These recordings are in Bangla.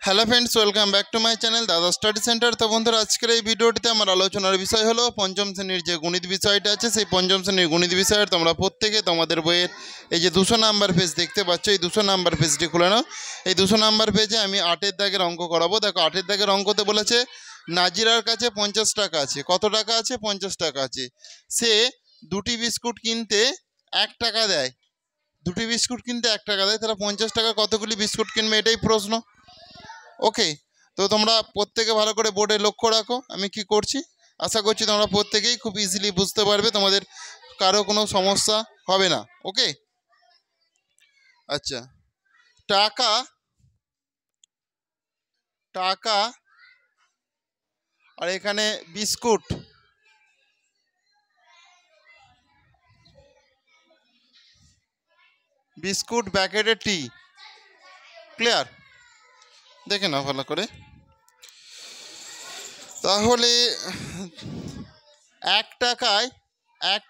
Hello friends, welcome back to my channel দাদা স্টাডি সেন্টার। তো বন্ধুরা, আজকের এই ভিডিওটিতে আমার আলোচনার বিষয় হলো পঞ্চম শ্রেণীর যে গণিত বিষয়টা আছে, সেই পঞ্চম শ্রেণীর গণিত বিষয়ের তোমরা প্রত্যেকে তোমাদের বইয়ের এই যে 200 নাম্বার পেজ দেখতে পাচ্ছ, এই 200 নাম্বার পেজটি খুলে নাও। এই 200 নাম্বার পেজে আমি 8-এর দাগের অঙ্ক করাবো। দেখো, 8-এর দাগের অঙ্কতে বলেছে নাজিরার কাছে 50 টাকা আছে। কত টাকা আছে? 50 টাকা আছে। সে দুটি বিস্কুট কিনতে 1 টাকা দেয়। দুটি বিস্কুট কিনতে 1 টাকা দেয়, তাহলে 50 টাকা কতগুলি বিস্কুট কিনবে, এটাই প্রশ্ন। ওকে, তো তোমরা প্রত্যেকে ভালো করে বোর্ডে লক্ষ্য রাখো আমি কি করছি। আশা করছি তোমরা প্রত্যেকেই খুব ইজিলি বুঝতে পারবে, তোমাদের কারো কোনো সমস্যা হবে না। ওকে, আচ্ছা, টাকা টাকা আর এখানে বিস্কুট, বিস্কুট প্যাকেটে টি। ক্লিয়ার? দেখে নাও ভালো করে। তাহলে 1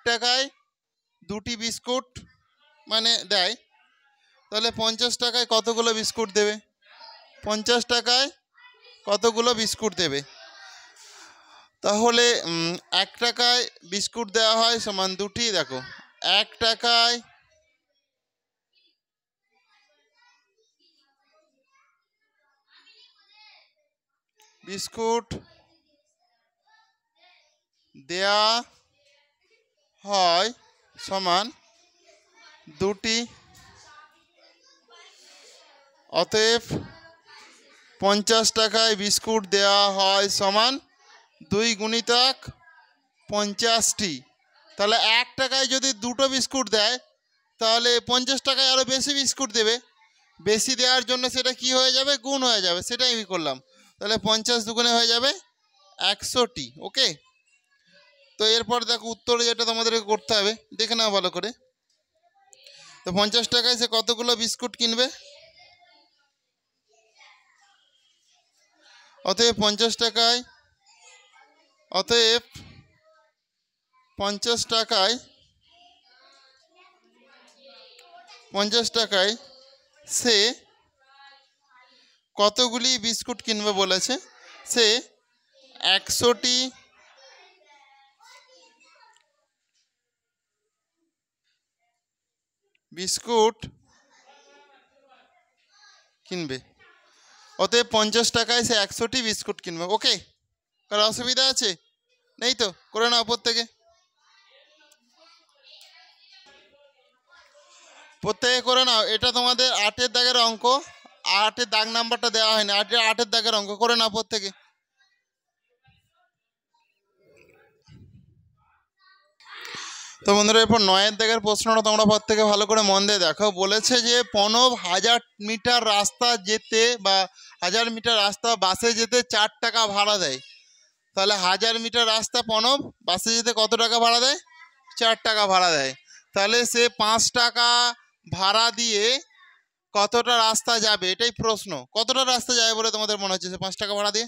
টাকায় দুটি বিস্কুট মানে দেয়, তাহলে 50 টাকায় কতগুলো বিস্কুট দেবে? 50 টাকায় কতগুলো বিস্কুট দেবে? তাহলে 1 টাকায় বিস্কুট দেওয়া হয় সমান দুটি। দেখো, 1 টাকায় বিস্কুট দেয়া হয় সমান দুটি, অতএব 50 টাকায় বিস্কুট দেওয়া হয় সমান 2 গুণিতক 50টি। তাহলে 1 টাকায় যদি দুটো বিস্কুট দেয়, তাহলে 50 টাকায় আরও বেশি বিস্কুট দেবে। বেশি দেওয়ার জন্য সেটা কি হয়ে যাবে? গুণ হয়ে যাবে। সেটাই আমি করলাম। তাহলে 50 দুগুণে হয়ে যাবে 100টি। ওকে, তো এরপর দেখো উত্তরে যেটা তোমাদেরকে করতে হবে, দেখে নাও ভালো করে। তো 50 টাকায় সে কতগুলো বিস্কুট কিনবে? অতএব 50 টাকায় 50 টাকায় সে কতগুলি বিস্কুট কিনবে বলেছে? সে 100টি বিস্কুট কিনবে। অতএব 50 টাকায় সে 100টি বিস্কুট কিনবে। ওকে, কারো অসুবিধা আছে? নেই তো? করে নাও প্রত্যেকে করে নাও। এটা তোমাদের 8-এর দাগের অঙ্ক। 8-এর দাগ নাম্বারটা দেওয়া হয়নি, 8-এর দাগের অঙ্ক। করে নাও প্রত্যেকে। তো বন্ধুরা, এরপর 9-এর দাগের প্রশ্নটা তোমরা প্রত্যেকে ভালো করে মন দিয়ে দেখো। বলেছে যে প্রণব 1000 মিটার রাস্তা যেতে বা 1000 মিটার রাস্তা বাসে যেতে 4 টাকা ভাড়া দেয়। তাহলে 1000 মিটার রাস্তা প্রণব বাসে যেতে কত টাকা ভাড়া দেয়? 4 টাকা ভাড়া দেয়। তাহলে সে 5 টাকা ভাড়া দিয়ে কতটা রাস্তা যাবে, এটাই প্রশ্ন। কতটা রাস্তা যাবে বলে তোমাদের মনে হচ্ছে সে 5 টাকা ভাড়া দিয়ে?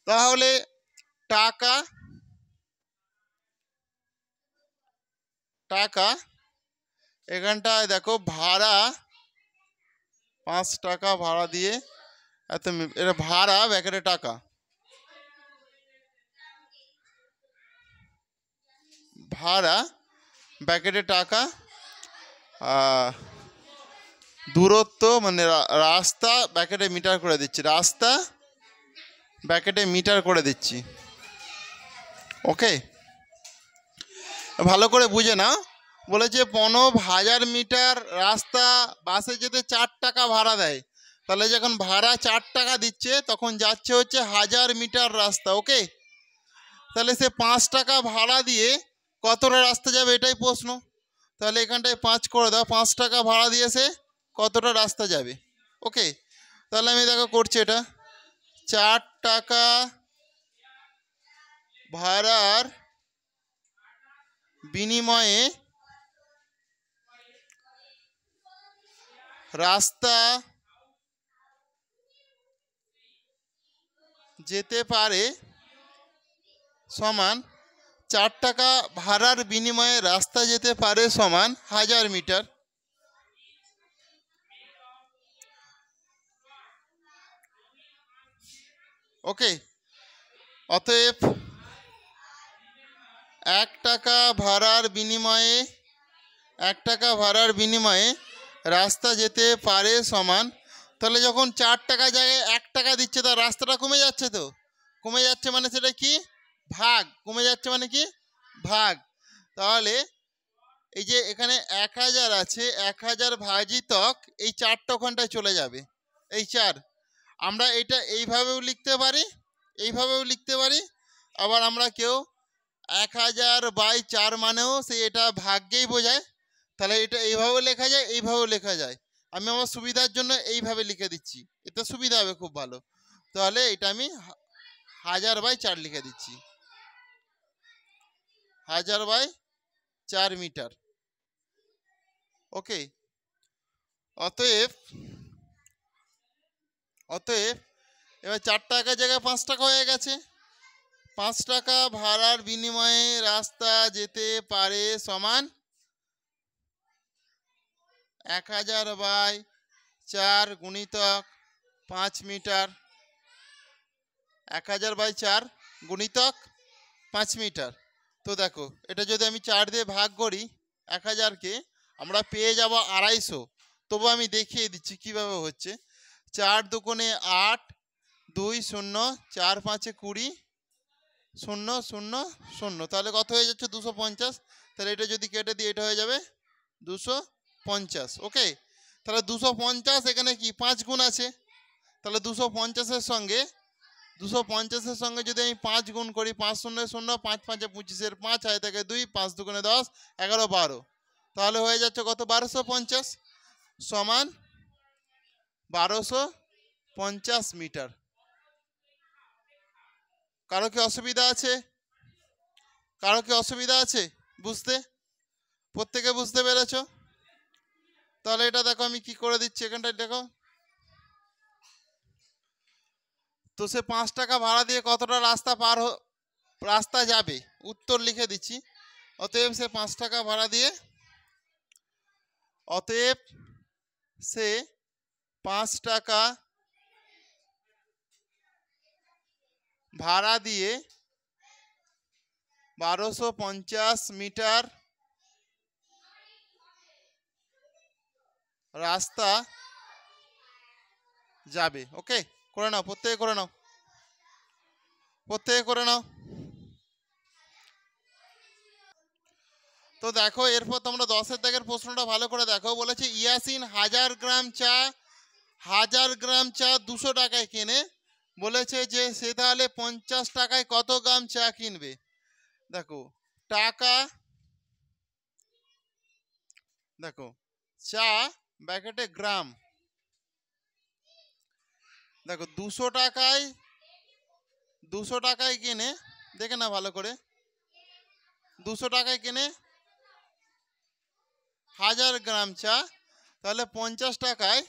তাহলে টাকা এখানটায় দেখো, ভাড়া 5 টাকা ভাড়া দিয়ে এটা ভাড়া ব্যাকেটে টাকা, ভাড়া ব্যাকেটে টাকা, দূরত্ব মানে রাস্তা ব্যাকেটে মিটার করে দিচ্ছি, রাস্তা ব্যাকেটে মিটার করে দিচ্ছি। ওকে, ভালো করে বুঝে নাও। বলেছে প্রণব 1000 মিটার রাস্তা বাসে যেতে 4 টাকা ভাড়া দেয়। তাহলে যখন ভাড়া 4 টাকা দিচ্ছে, তখন যাচ্ছে হচ্ছে 1000 মিটার রাস্তা। ওকে, তাহলে সে 5 টাকা ভাড়া দিয়ে কতটা রাস্তা যাবে, এটাই প্রশ্ন। তাহলে এখানটায় 5 করে দাও। 5 টাকা ভাড়া দিয়ে সে কতটা রাস্তা যাবে? ওকে, তাহলে আমি দেখো করছি এটা। 4 টাকা ভাড়ার বিনিময়ে রাস্তা যেতে পারে সমান 4 টাকা ভাড়ার বিনিময়ে রাস্তা যেতে পারে সমান 1000 মিটার। ওকে, অতএব 1 টাকা ভাড়ার বিনিময়ে 1 টাকা ভাড়ার বিনিময়ে রাস্তা যেতে পারে সমান, তাহলে যখন 4 টাকা জায়গায় 1 টাকা দিচ্ছে তার রাস্তাটা কমে যাচ্ছে, তো কমে যাচ্ছে মানে সেটা কি ভাগ, কমে যাচ্ছে মানে কি ভাগ। তাহলে এই যে এখানে 1000 আছে, 1000 ভাজিতক এই 4টা ওখানটায় চলে যাবে, এই 4। আমরা এটা এইভাবেও লিখতে পারি, এইভাবেও লিখতে পারি, আবার আমরা কেউ 1000/4 মানেও সেই এটা ভাগ্যেই বোঝায়, তাহলে এটা এইভাবেও লেখা যায়, এইভাবেও লেখা যায়। আমি আমার সুবিধার জন্য এইভাবে লিখে দিচ্ছি, এটা সুবিধা হবে খুব ভালো। তাহলে এটা আমি 1000/4 লিখে দিচ্ছি, 1000/4 মিটার। ওকে, অতএব এবার 4 টাকার জায়গায় 5 টাকা হয়ে গেছে। 5 টাকা ভাড়ার বিনিময়ে রাস্তা যেতে পারে সমান 1000/4 গুণিতক 5 মিটার, 1000/4 গুণিতক 5 মিটার। তো দেখো এটা যদি আমি 4 দিয়ে ভাগ করি 1000কে, আমরা পেয়ে যাব 250। তবু আমি দেখিয়ে দিচ্ছি কিভাবে হচ্ছে। 4 দুগুণে 8, 2 0, 4 5 20, 0 0 0, তাহলে কত হয়ে যাচ্ছে 250। তাহলে এটা যদি কেটে দিই এটা হয়ে যাবে 250। ওকে, তাহলে 250 এখানে কি 5 গুণ আছে, তাহলে 250-এর সঙ্গে যদি আমি 5 গুণ করি, 5 0 0, 5 5 25, 5 হয় থেকে 2, 5 দুগুণে 10, 11 12, তাহলে হয়ে যাচ্ছে কত 1250 সমান 1250 মিটার। কারো কি অসুবিধা আছে? কারো কি অসুবিধা আছে বুঝতে? প্রত্যেকে বুঝতে পেরেছ? তাহলে এটা দেখো আমি কি করে দিচ্ছি, এখানটায় দেখো তো সে 5 টাকা ভাড়া দিয়ে কতটা রাস্তা যাবে, উত্তর লিখে দিচ্ছি। অতএব সে 5 টাকা ভাড়া দিয়ে, অতএব সে 5 টাকা ভাড়া দিয়ে 1250 মিটার রাস্তা যাবে। ওকে, করে নাও, প্রত্যেকে করে নাও, প্রত্যেকে করে নাও। তো দেখো এরপর তোমরা 10-এর দাগের প্রশ্নটা ভালো করে দেখো। বলেছে ইয়াসিন 1000 গ্রাম চা 200 টাকায় কেনে, বলেছে যে সে তাহলে 50 টাকায় কত গ্রাম চা কিনবে। দেখো টাকা, দেখো চা ব্র্যাকেটে গ্রাম, দেখো 200 টাকায় কিনে, দেখে না ভালো করে, 200 টাকায় কিনে 1000 গ্রাম চা, তাহলে 50 টাকায়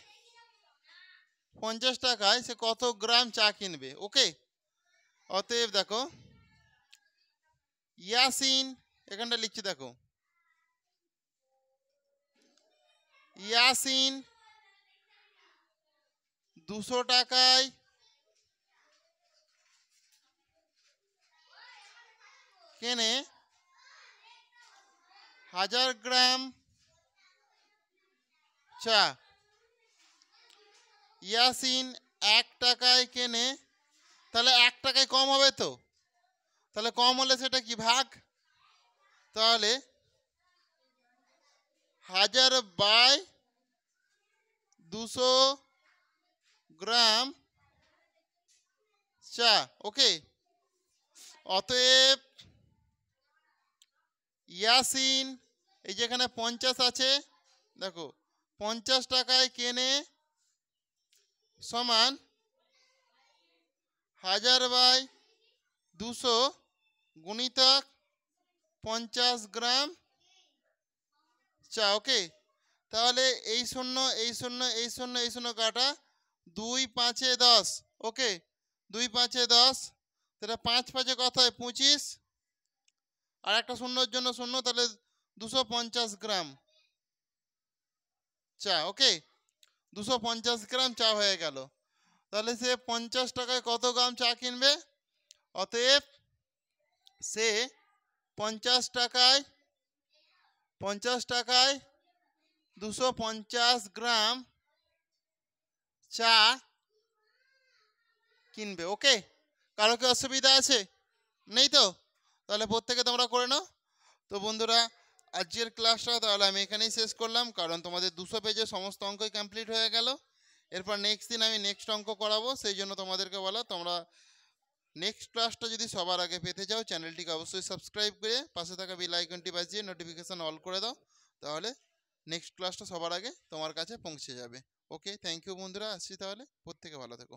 সে কত গ্রাম চা কিনবে। ওকে, অতএব দেখো ইয়াসিন, এখানটা লিখছি দেখো, ইয়াসিন 200 টাকায় কেনে 1000 গ্রাম চা। ইয়াসিন 1 টাকায় কেনে, তাহলে 1 টাকায় কম হবে, তো তাহলে কম হলে সেটা কি ভাগ, তাহলে 1000/200 গ্রাম চা। ওকে, অতএব ইয়াসিন, এই যেখানে 50 আছে, দেখো 50 টাকায় কেনে সমান 1000/200 গুণিতক 50 গ্রাম চা। ওকে, তাহলে এই 0 এই 0 এই 0 এই 0 কাটা, 2 5 10। ওকে, 2 5 10, তাহলে 5 5 কত হয় 25, আর একটা শূন্যর জন্য 0, তাহলে 250 গ্রাম চা। ওকে, 250 গ্রাম চা হয়ে গেল। তাহলে সে 50 টাকায় কত গ্রাম চা কিনবে? অতএব সে 50 টাকায় 250 গ্রাম চা কিনবে। ওকে, কারো কি অসুবিধা আছে? নেই তো? তাহলে প্রত্যেকে তোমরা করে নাও। তো বন্ধুরা, আজকের ক্লাসটা তাহলে আমি এখানেই শেষ করলাম, কারণ তোমাদের 200 পেজের সমস্ত অঙ্কই কমপ্লিট হয়ে গেল। এরপর নেক্সট দিন আমি নেক্সট অঙ্ক করাবো, সেই জন্য তোমাদেরকে বলা, তোমরা নেক্সট ক্লাসটা যদি সবার আগে পেতে চাও চ্যানেলটিকে অবশ্যই সাবস্ক্রাইব করে পাশে থাকা বেল আইকনটি বাজিয়ে নোটিফিকেশান অল করে দাও, তাহলে নেক্সট ক্লাসটা সবার আগে তোমার কাছে পৌঁছে যাবে। ওকে, থ্যাংক ইউ বন্ধুরা, আসছি তাহলে, প্রত্যেকে ভালো থেকো।